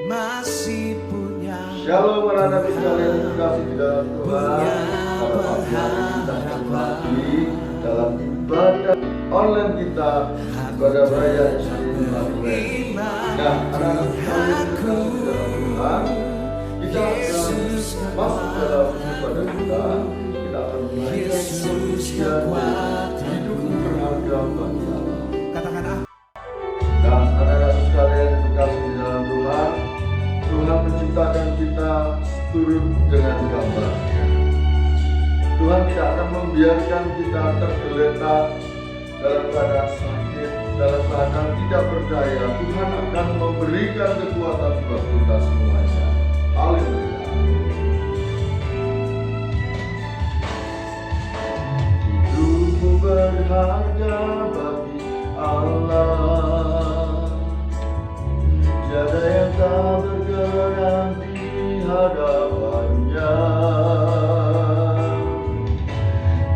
masih punya. Shalom anak-anak sekalian yang dikasih di dalam Tuhan. Pada pagi hari kita kembali dalam ibadah online kita pada perayaan Immanuel. Nah, anak-anak sekalian yang dikasih di dalam Tuhan, kita akan masuk dalam ibadah kita. Kita akan belajar kemuliaan hidup berharga bagi Allah. Katakan ah. Nah, anak-anak sekalian yang dikasih di dalam Tuhan, Tuhan menciptakan kita turut dengan gambarnya. Tuhan tidak akan membiarkan kita tergeletak dalam keadaan sakit, dalam keadaan tidak berdaya. Tuhan akan memberikan kekuatan buat kita semuanya. Haleluya. Hidupmu berharga bagi Allah. Tiada yang tak bergerak di hadapannya.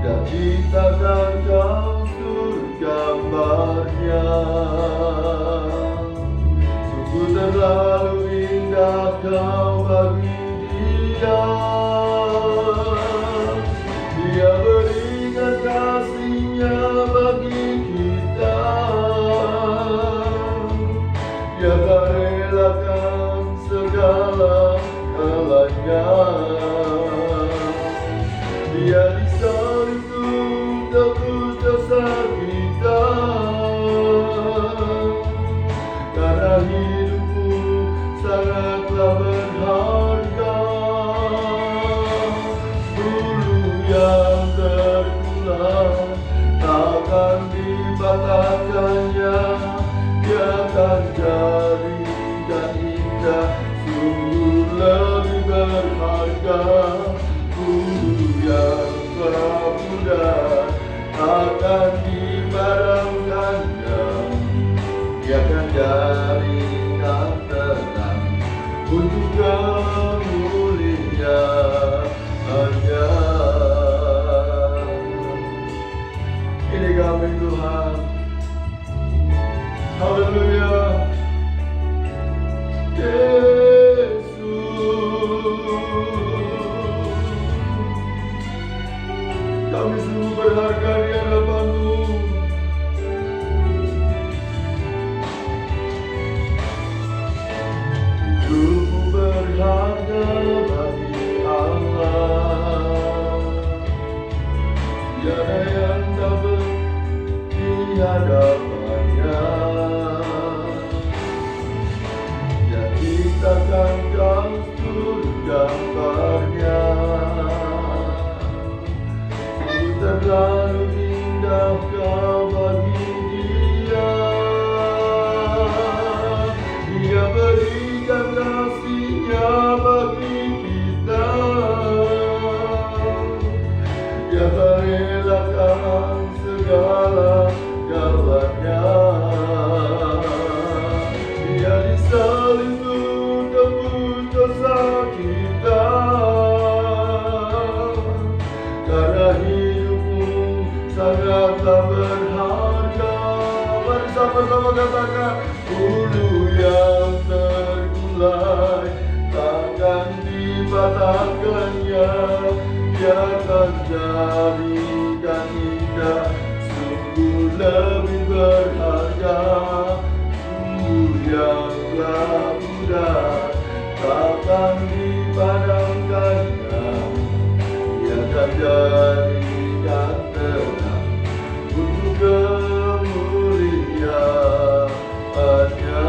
Dan ciptakan kau turut gambarnya. Sungguh terlalu indah kau bagi dia. Dia berikan kasihnya bagi kita. Dia relakan segala galanya. Dia disalib untuk tebus dosa kita. Karena hidupmu sangatlah berharga. Bulu yang terkulai takkan dibatalkannya. Dia akan jadikan indah, sungguh lebih berharga. Bulu yang telah pudar akan dipadamkannya. Dia akan jadikan terang untuk kemuliaannya. Ini kami Tuhan. Haleluya. Yesus, kami sungguh berharga di hadapan-Mu. Hidupmu berharga bagi Allah. Tiada yang dapat di hadapannya. Dia ciptakan kau turut gambarnya. Sungguh terlalu indah kau bagi dia. Dia berikan kasihnya bagi kita. Dia merelakan segala galanya. Dia disalib untuk tebus dosa kita. Karena hidupmu sangatlah berharga. Mari sama-sama katakan, bulu yang terkulai takkan dibatalkannya. Dia akan jadikan indah, sungguh lebih berharga. Sungguh yang telah pudar takkan dipadamkannya. Dia akan jadikan terang untuk kemuliaannya.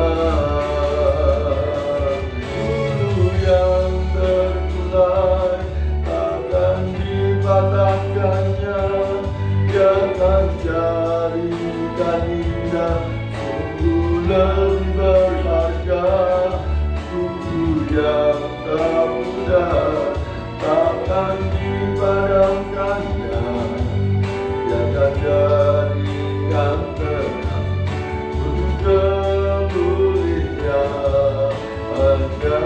Bulu yang terkulai takkan dibatalkannya. Dia akan jadikan indah, sungguh lebih berharga. Sungguh yang tak pudar takkan dipadamkannya. Dia akan jadikan terang untuk kemuliaannya.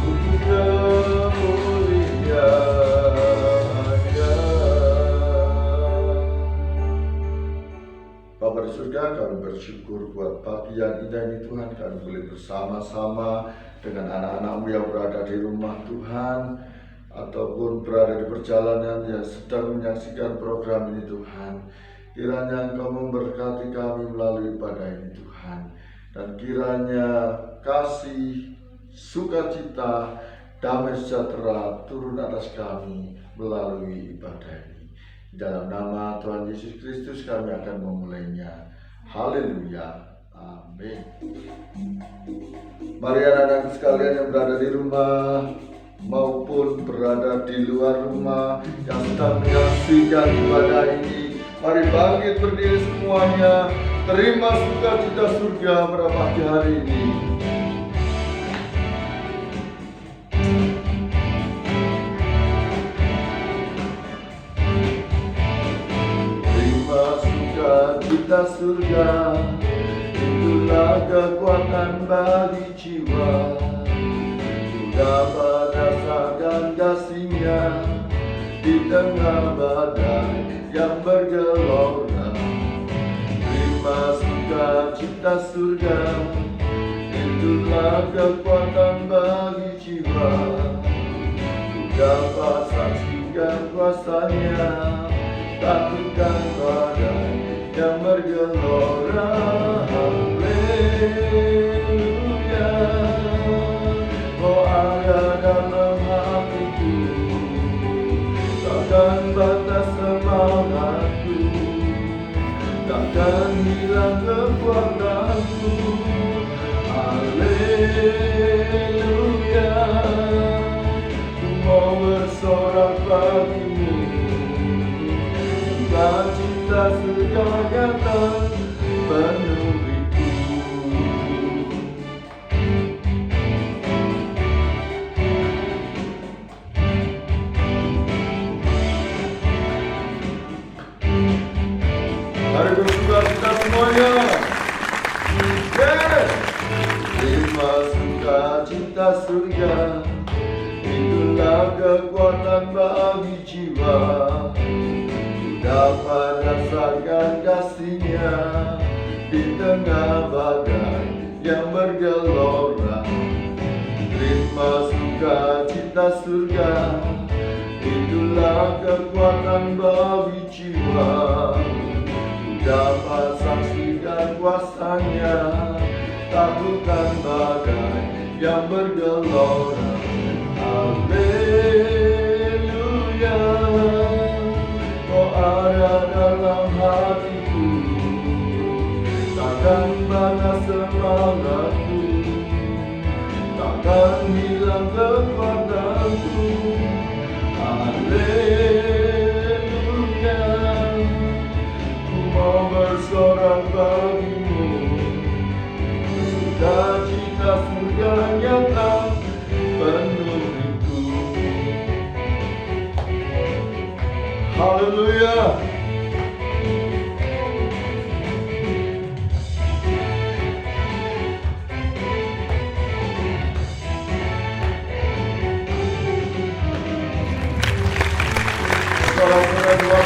Untuk kemuliaannya. surga, kami bersyukur buat pagi yang indah ini Tuhan. Kami boleh bersama-sama dengan anak-anak-Mu yang berada di rumah Tuhan, ataupun berada di perjalanan yang sedang menyaksikan program ini Tuhan. Kiranya Engkau memberkati kami melalui ibadah ini Tuhan. Dan kiranya kasih, sukacita, damai sejahtera turun atas kami melalui ibadah ini. Dalam nama Tuhan Yesus Kristus kami akan memulainya. Haleluya. Amin. Mari anak-anak sekalian yang berada di rumah maupun berada di luar rumah yang sedang menyaksikan ibadah ini, mari bangkit berdiri semuanya. Terima sukacita surga pada pagi hari ini. Kita surga, itulah kekuatan bagi jiwa. Dapat rasakan kasihnya di tengah badai yang bergelora. Terima sukacita surga, itulah kekuatan bagi jiwa. Dapat saksikan kuasanya, takutkan badai yang bergelora. Haleluya, kau ada dalam hatiku, takkan batas semangatku, takkan hilang kekuatanku. Haleluya, ku mau bersorak bagimu, sukacita surga nyata penuhiku. Mari bersukacita semuanya. Terima sukacita surga, itulah kekuatan bagi jiwa. Dapat rasakan kasihnya di tengah badai yang bergelora. Terima sukacita surga, itulah kekuatan bagi jiwa. Dapat saksikan kuasanya, takutkan badai yang bergelora. Haleluya, kau ada dalam hatiku, takkan batas semangatku, takkan hilang kekuatanku. Haleluya, ku mau bersorak bagimu, sukacita surga nyata penuhiku. Haleluya. Salam buat Tuhan.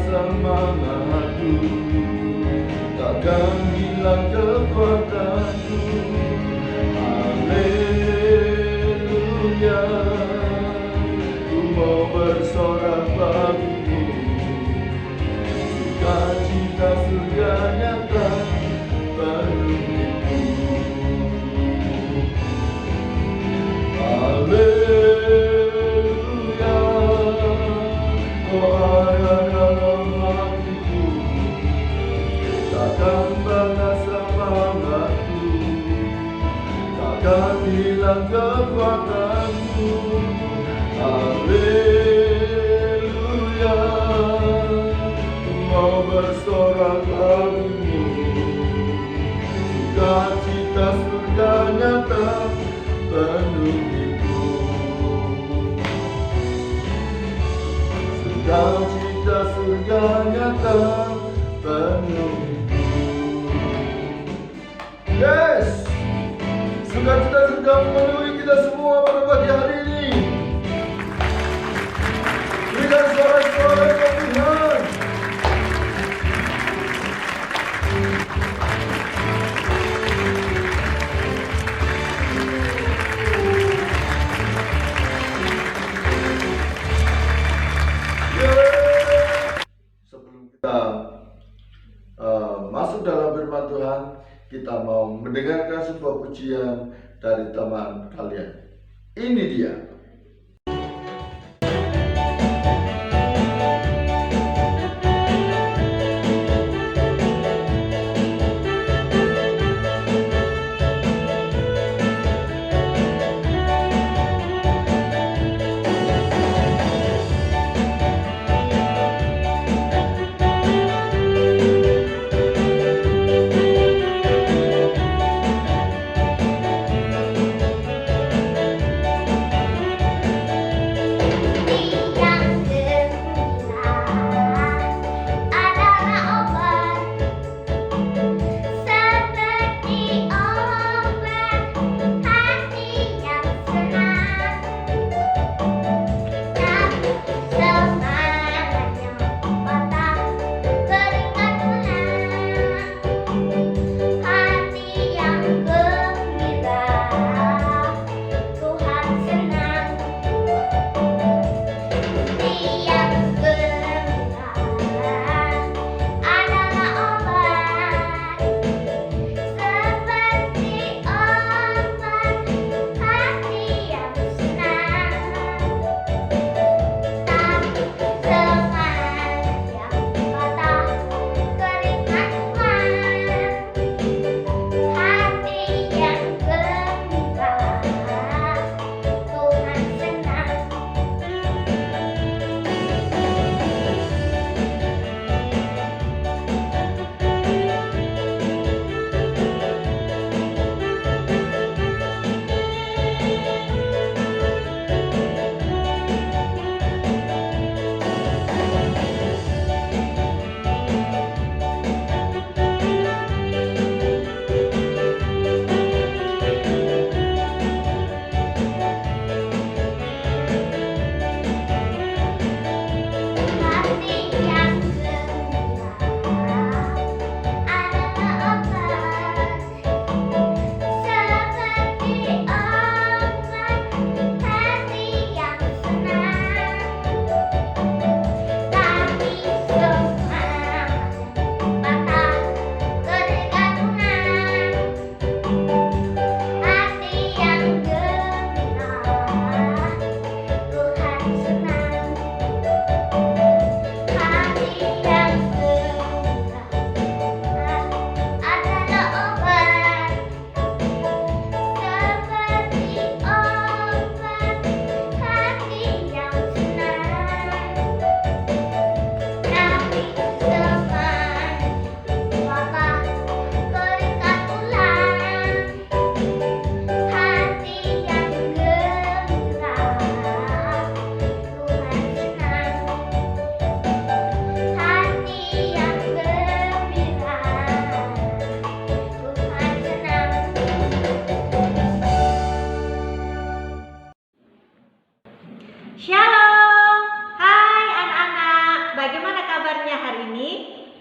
Semangatku, takkan hilang kekuatanku. Haleluya, ku mau bersorak bagimu, sukacita surga nyata penuhiku. Haleluya, kau ada dalam hatiku, takkan batas semangatku, takkan hilang kekuatanku. Haleluya, ku mau bersorak bagimu, sukacita surga nyata penuhiku. sukacita surga nyata penuhiku. Yes, sukacita surga memenuhi kita semua pada pagi hari ini. Berikan suara-suara kepada Tuhan. Sebelum kita masuk dalam firman Tuhan, kita mau mendengarkan sebuah pujian dari teman kalian. Ini dia.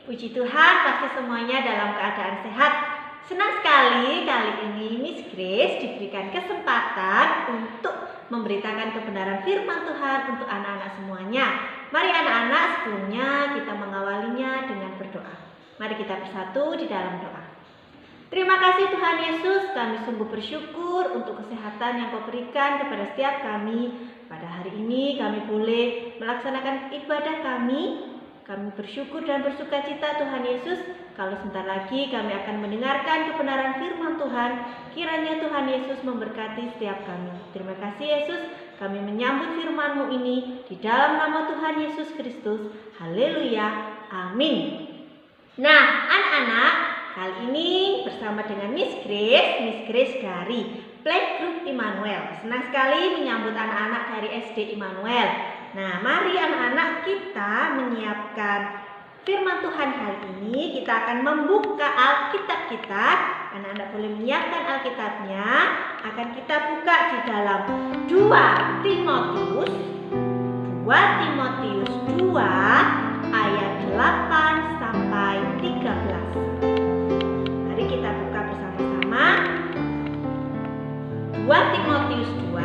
Puji Tuhan, pasti semuanya dalam keadaan sehat. Senang sekali kali ini Miss Grace diberikan kesempatan untuk memberitakan kebenaran firman Tuhan untuk anak-anak semuanya. Mari anak-anak, sebelumnya kita mengawalinya dengan berdoa. Mari kita bersatu di dalam doa. Terima kasih Tuhan Yesus, kami sungguh bersyukur untuk kesehatan yang Kau berikan kepada setiap kami. Pada hari ini kami boleh melaksanakan ibadah kami. Kami bersyukur dan bersuka cita Tuhan Yesus, kalau sebentar lagi kami akan mendengarkan kebenaran firman Tuhan. Kiranya Tuhan Yesus memberkati setiap kami. Terima kasih Yesus, kami menyambut firman-Mu ini di dalam nama Tuhan Yesus Kristus. Haleluya, amin. Nah anak-anak, kali ini bersama dengan Miss Grace dari Playgroup Immanuel. Senang sekali menyambut anak-anak dari SD Immanuel. Nah, mari anak-anak kita menyiapkan firman Tuhan kali ini. Kita akan membuka Alkitab kita. Anak-anak boleh menyiapkan Alkitabnya. Akan kita buka di dalam 2 Timotius 2 ayat 8 sampai 13. Mari kita buka bersama-sama 2 Timotius 2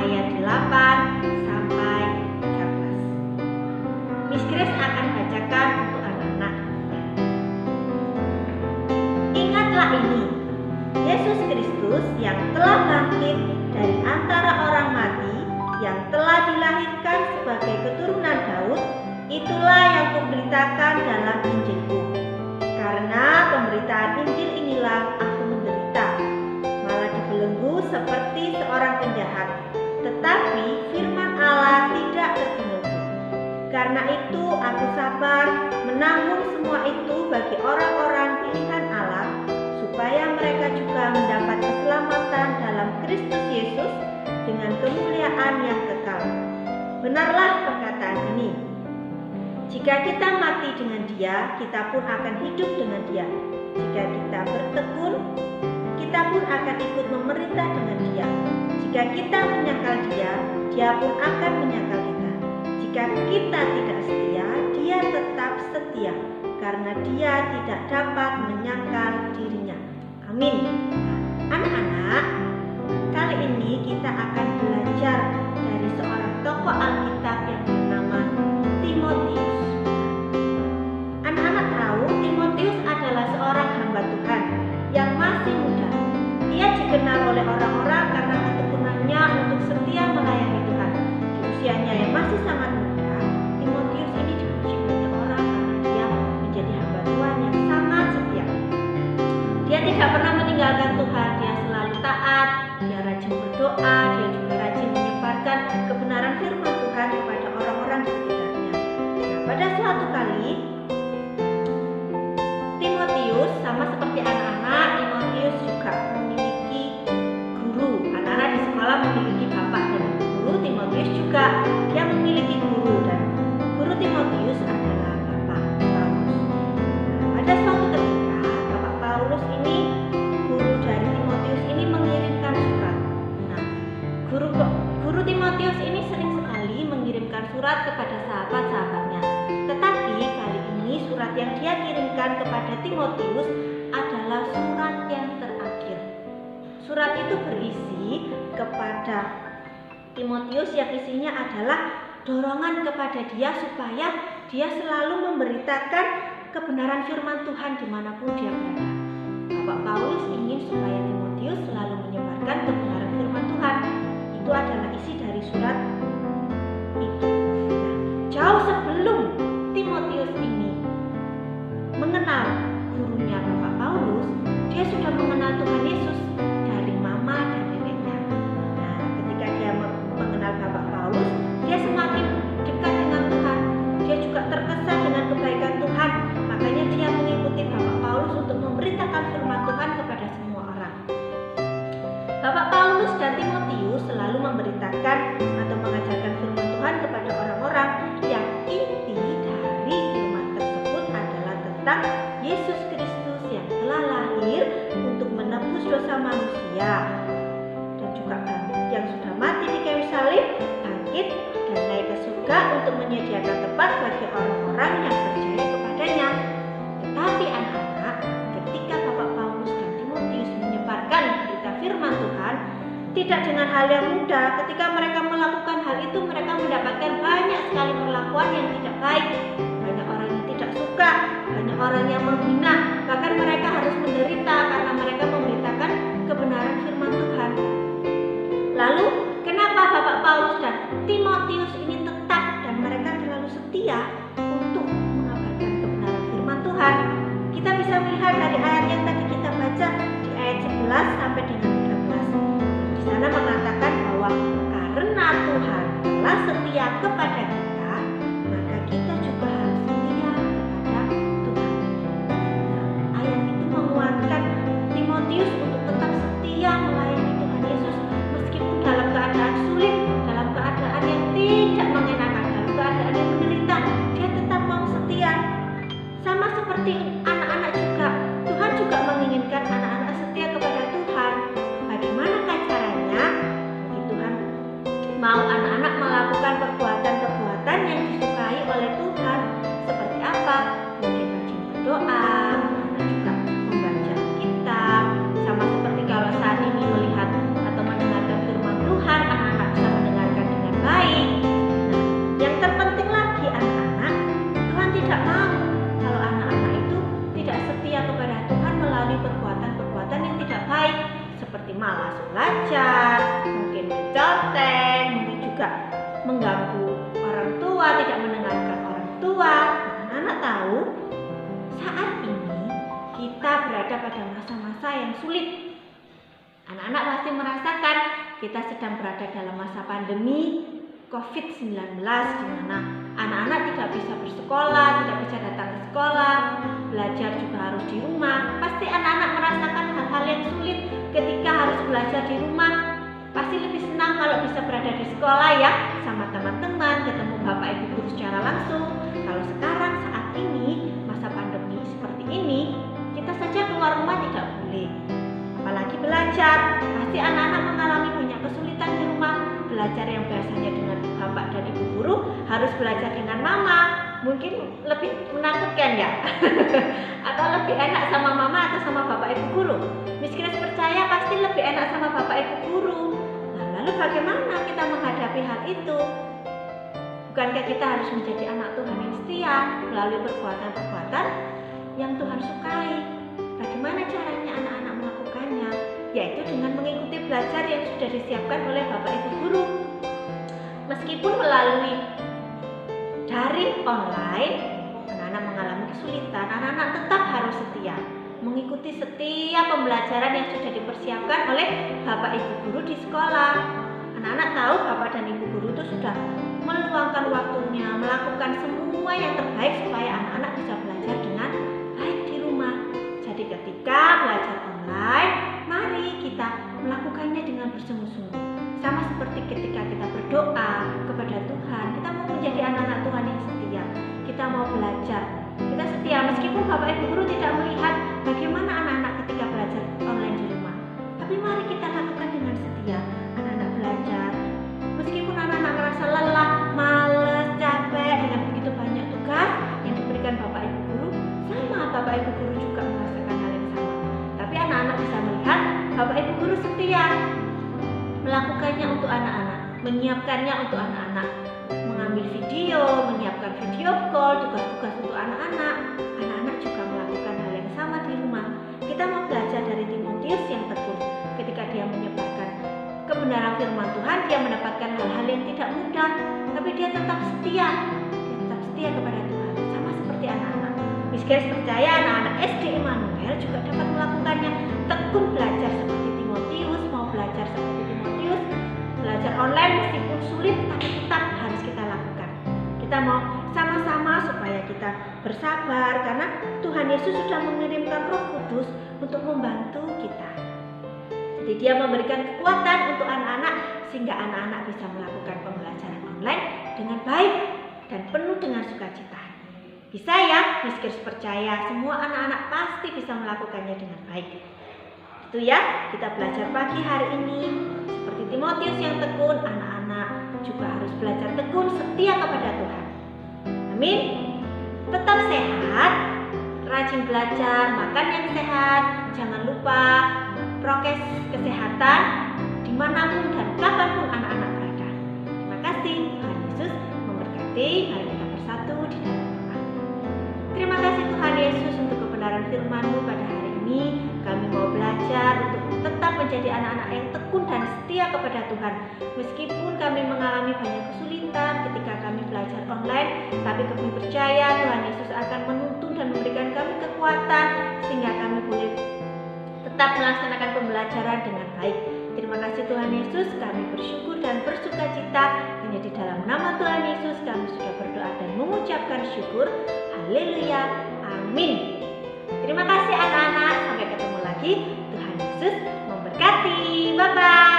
ayat 8 sampai 13. Miss Grace akan bacakan untuk anak-anak. Ingatlah ini, Yesus Kristus yang telah bangkit dari antara orang mati, yang telah dilahirkan sebagai keturunan Daud, itulah yang kuberitakan dalam Injilku. Karena pemberitaan Injil inilah aku menderita, malah dibelenggu seperti seorang penjahat. Tetapi firman Allah tidak terbelenggu. Karena itu aku sabar menanggung semua itu bagi orang-orang pilihan Allah, supaya mereka juga mendapat keselamatan dalam Kristus Yesus dengan kemuliaan yang kekal. Benarlah perkataan ini. Jika kita mati dengan Dia, kita pun akan hidup dengan Dia. Jika kita bertekun, kita pun akan ikut memerintah dengan Dia. Jika kita menyangkal Dia, Dia pun akan menyangkal kita. Jika kita tidak setia, Dia tetap setia, karena Dia tidak dapat menyangkal dirinya. Amin. Anak-anak, kali ini kita akan belajar dari seorang tokoh Alkitab yang bernama Timotius. Anak-anak tahu Timotius adalah seorang hamba Tuhan yang masih muda. Ia dikenal oleh orang-orang karena ketekunannya untuk setia melayani Tuhan. Di usianya yang masih sangat muda, Timotius ini dipuji banyak orang karena dia menjadi hamba Tuhan yang sangat setia. Dia tidak pernah meninggalkan Tuhan, dia selalu taat, dia rajin berdoa, dia juga rajin menyebarkan kebenaran firman Tuhan kepada orang-orang di sekitarnya. Nah, pada suatu kali, Timotius sama seperti anak-anak, Timotius juga memiliki guru. Anak-anak di sekolah memiliki bapak dan guru. Timotius juga dia memiliki guru, dan guru Timotius adalah Bapak Paulus. Pada suatu ketika, Bapak Paulus ini, guru dari Timotius ini mengirimkan surat. Nah, guru Timotius ini sering sekali mengirimkan surat kepada sahabat-sahabatnya. Tetapi kali ini surat yang dia kirimkan kepada Timotius adalah surat yang terakhir. Surat itu berisi kepada Timotius yang isinya adalah dorongan kepada dia supaya dia selalu memberitakan kebenaran firman Tuhan dimanapun dia berada. Bapak Paulus ingin supaya Timotius selalu menyebarkan kebenaran firman Tuhan. Itu adalah isi dari surat itu. Nah, jauh sebelum Timotius ini mengenal gurunya Bapak Paulus, dia sudah mengenal Tuhan Yesus dari mama dan neneknya. Nah, ketika dia mengenal Bapak Paulus, dia semakin dekat dengan Tuhan. Dia juga terkesan dengan kebaikan Tuhan. Makanya dia mengikuti Bapak Paulus untuk memberitakan firman Tuhan kepada semua orang. Bapak Paulus dan Timotius selalu memberitakan atau mengajarkan firman Tuhan kepada orang-orang yang inti dari firman tersebut adalah tentang Yesus Kristus yang telah lahir untuk menebus dosa manusia, dan juga yang sudah mati di kayu salib, bangkit dan naik ke surga untuk menyediakan tempat bagi orang-orang yang percaya kepadanya. Tetapi anak-anak, ketika Bapak Paulus dan Timotius menyebarkan berita firman Tuhan, tidak dengan hal yang mudah. Ketika mereka melakukan hal itu, mereka mendapatkan banyak sekali perlakuan yang tidak baik. Banyak orang yang tidak suka, banyak orang yang menghina, bahkan mereka harus menderita karena mereka memberitakan kebenaran firman Tuhan. Lalu, kenapa Bapak Paulus dan Timotius ini tetap dan mereka selalu setia untuk mengabarkan kebenaran firman Tuhan? Kita bisa melihat dari ayat yang tadi kita baca di ayat 11 sampai dengan 13. Di sana mengatakan bahwa karena Tuhan telah setia kepada kita, maka kita juga harus setia kepada Tuhan. Nah, ayat itu menguatkan Timotius untuk tetap setia melayani Tuhan Yesus meskipun dalam keadaan sulit, dalam keadaan yang tidak mengenakan mau anak-anak melakukan perbuatan-perbuatan yang disukai oleh Tuhan. Seperti apa? Mungkin rajin berdoa, anak-anak juga membaca kitab. Sama seperti kalau saat ini melihat atau mendengarkan firman Tuhan, anak-anak bisa mendengarkan dengan baik. Nah, yang terpenting lagi anak-anak, Tuhan tidak mau kalau anak-anak itu tidak setia kepada Tuhan melalui perbuatan-perbuatan yang tidak baik, seperti malas belajar, mungkin mencontek, mungkin juga mengganggu orang tua, tidak mendengarkan orang tua. Anak-anak tahu saat ini kita berada pada masa-masa yang sulit. Anak-anak pasti merasakan kita sedang berada dalam masa pandemi COVID-19, di mana anak-anak tidak bisa bersekolah, tidak bisa datang ke sekolah, belajar juga harus di rumah. Pasti anak-anak merasakan hal-hal yang sulit ketika harus belajar di rumah. Pasti lebih senang kalau bisa berada di sekolah ya, sama teman-teman, ketemu bapak ibu guru secara langsung. Kalau sekarang saat ini masa pandemi seperti ini, kita saja keluar rumah tidak boleh, apalagi belajar. Pasti anak-anak mengalami banyak kesulitan di rumah. Belajar yang biasanya dengan bapak dan ibu guru harus belajar dengan mama. Mungkin lebih menakutkan ya atau lebih enak sama mama atau sama bapak ibu guru? Miss Grace percaya pasti lebih enak sama bapak ibu guru. Nah, lalu bagaimana kita menghadapi hal itu? Bukankah kita harus menjadi anak Tuhan yang setia melalui perbuatan-perbuatan yang Tuhan sukai? Bagaimana caranya anak-anak melakukannya? Yaitu dengan mengikuti belajar yang sudah disiapkan oleh bapak ibu guru. Meskipun melalui daring online, anak-anak mengalami kesulitan, anak-anak tetap harus setia mengikuti setiap pembelajaran yang sudah dipersiapkan oleh bapak ibu guru di sekolah. Anak-anak tahu bapak dan ibu guru itu sudah meluangkan waktunya, melakukan semua yang terbaik supaya anak-anak bisa belajar dengan baik di rumah. Jadi ketika belajar online, mari kita melakukannya dengan bersungguh-sungguh. Sama seperti ketika kita berdoa kepada Tuhan, kita mau menjadi anak-anak Tuhan yang setia. Kita mau belajar, kita setia meskipun bapak ibu guru tidak melihat bagaimana anak-anak ketika belajar online di rumah. Tapi mari kita lakukan dengan setia. Anak-anak belajar, meskipun anak-anak merasa lelah, males, capek dengan begitu banyak tugas yang diberikan bapak ibu guru, sama bapak ibu guru juga merasakan hal yang sama. Tapi anak-anak bisa melihat bapak ibu guru setia melakukannya untuk anak-anak, menyiapkannya untuk anak-anak, mengambil video, menyiapkan video call, tugas-tugas untuk anak-anak. Anak-anak juga melakukan hal yang sama di rumah. Kita mau belajar dari Timotius yang tekun. Ketika dia menyebarkan kebenaran firman Tuhan, dia mendapatkan hal-hal yang tidak mudah, tapi dia tetap setia. Dia tetap setia kepada Tuhan, sama seperti anak-anak. Miss Grace percaya anak-anak SD Immanuel juga dapat melakukannya. Tekun belajar seperti Timotius, mau belajar seperti Timotius, belajar online meskipun sulit, tapi tetap harus kita lakukan. Kita mau sama-sama supaya kita bersabar, karena Tuhan Yesus sudah mengirimkan Roh Kudus untuk membantu kita. Jadi dia memberikan kekuatan untuk anak-anak sehingga anak-anak bisa melakukan pembelajaran online dengan baik dan penuh dengan sukacita. Bisa ya, Miss Grace percaya semua anak-anak pasti bisa melakukannya dengan baik. Itu ya, kita belajar pagi hari ini seperti Timotius yang tekun, anak-anak juga harus belajar tekun setia kepada Tuhan. Amin. Tetap sehat, rajin belajar, makan yang sehat, jangan lupa prokes kesehatan dimanapun dan kapanpun anak-anak berada. Terima kasih, Tuhan Yesus memberkati. Mari kita bersatu di dalam doa. Terima kasih Tuhan Yesus untuk kebenaran firman-Mu pada hari ini. Kami mau belajar untuk tetap menjadi anak-anak yang tekun dan setia kepada Tuhan. Meskipun kami mengalami banyak kesulitan ketika kami belajar online, tapi kami percaya Tuhan Yesus akan menuntun dan memberikan kami kekuatan sehingga kami boleh tetap melaksanakan pembelajaran dengan baik. Terima kasih Tuhan Yesus, kami bersyukur dan bersuka cita. Hanya di dalam nama Tuhan Yesus kami sudah berdoa dan mengucapkan syukur. Haleluya, amin. Terima kasih anak-anak, sampai ketemu lagi. Tuhan Yesus memberkati. Bye-bye.